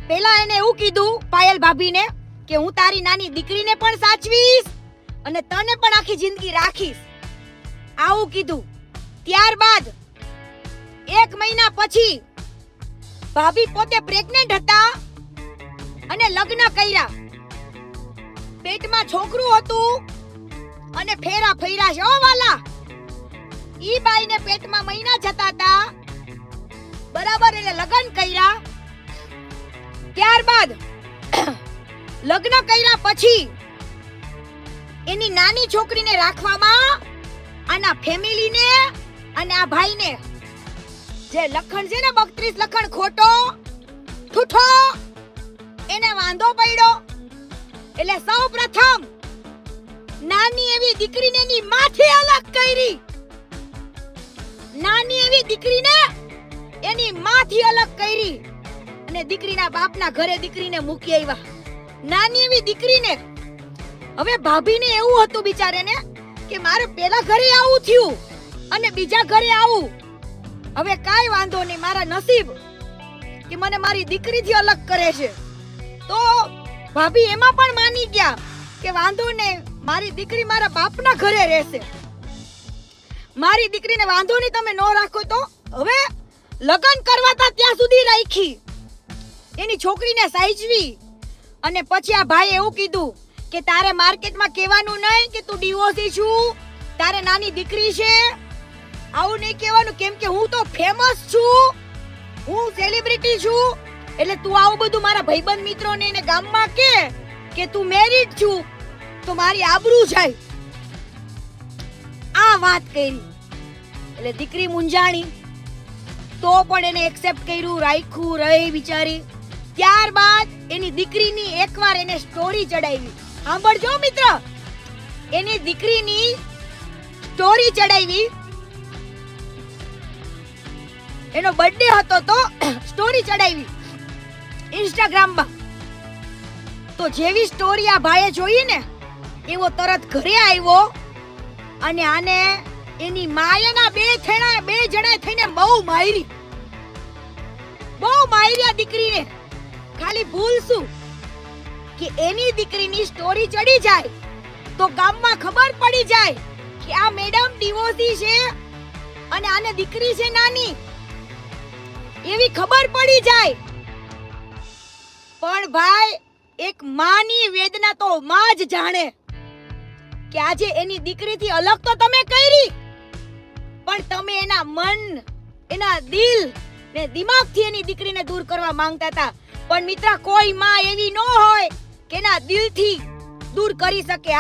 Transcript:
પેલા એને એવું કીધું પાયલ ભાભીને કે હું તારી નાની દીકરીને પણ સાચવીશ અને તને પણ આખી જિંદગી રાખીશ, આવું કીધું. ત્યારબાદ 1 મહિના પછી ભાભી પોતે પ્રેગ્નેન્ટ હતા અને લગ્ન કર્યા. પેટમાં છોકરું હતું અને ફેરા ફર્યા છે ઓ વાલા. ઈ બાઈને પેટમાં મહિના જતા હતા બરાબર, એટલે લગ્ન કર્યા. ત્યારબાદ લગ્ન કર્યા પછી એની નાની છોકરીને રાખવામાં આના ફેમિલીને અને આ ભાઈને જે લખણ છે ને 32 લખણ ખોટો ઠૂઠો એને વાંધો પડ્યો. એટલે સૌ પ્રથમ નાની એવી દીકરીને એની માથી અલગ કરી. નાની એવી દીકરીને એની માથી અલગ કરી અને દીકરીના બાપના ઘરે દીકરીને મૂકી આવ્યા. નાની એવી દીકરીને હવે ભાભીને એવું હતું બિચારાને કે મારે પેલા ઘરે આવું થયું અને બીજા ઘરે આવું, હવે કાઈ વાંધો નહીં, મારા નસીબ કે મને મારી દીકરીથી અલગ કરે છે. તો ભાભી એમાં પણ માની ગયા કે વાંધો નહીં, મારી દીકરી મારા બાપના ઘરે રહેશે, મારી દીકરીને વાંધો નહીં તમે ન રાખો તો હવે લગ્ન કરવાતા ત્યાં સુધી રાખી, એની છોકરીને સાચવી. અને પછી આ ભાઈ એવું કીધું કે તારે માર્કેટમાં કહેવાનું નહીં કે તું ડિવોર્સી છું, તારે નાની દીકરી છે, આવું નહીં કહેવાનું, કેમ કે હું તો ફેમસ છું, હું સેલિબ્રિટી છું, એટલે તું આવું બધું મારા ભાઈબંધ મિત્રોને એને ગામમાં કે તું મેરિડ છું તો મારી આબરૂ જાય. આ વાત કરી એટલે દીકરી મુંજાણી, તો પણ એને એક્સેપ્ટ કર્યું, રાખ્યું, રહી બિચારી. ત્યારબાદ એની દીકરીની એકવાર એને સ્ટોરી ચડાવી. સાંભળજો મિત્ર, એની દીકરીની સ્ટોરી ચડાવી. એનો બર્થડે હતો તો સ્ટોરી ચડાવી ઇન્સ્ટાગ્રામમાં. તો જેવી સ્ટોરી આ ભાઈએ જોઈ ને એવો તરત ઘરે આવ્યો અને આને એની માયાના બે જણા થઈને બહુ મારી આ દીકરીને. ખાલી ભૂલ શું કે એની દીકરીની સ્ટોરી ચડી જાય તો ગામમાં ખબર પડી જાય કે આ મેડમ ડિવોર્સી છે અને આને દીકરી છે નાની, એવી ખબર પડી જાય. પણ ભાઈ એક માની વેદના તો માં જ જાણે કે આજે એની દીકરીથી અલગ તો તમે કરી, પણ તમે એના મન, એના દિલ ને દિમાગથી એની દીકરીને દૂર કરવા માંગતા હતા. પણ મિત્ર કોઈ માં એવી ન હોય કે એના દિલથી દૂર કરી શકે.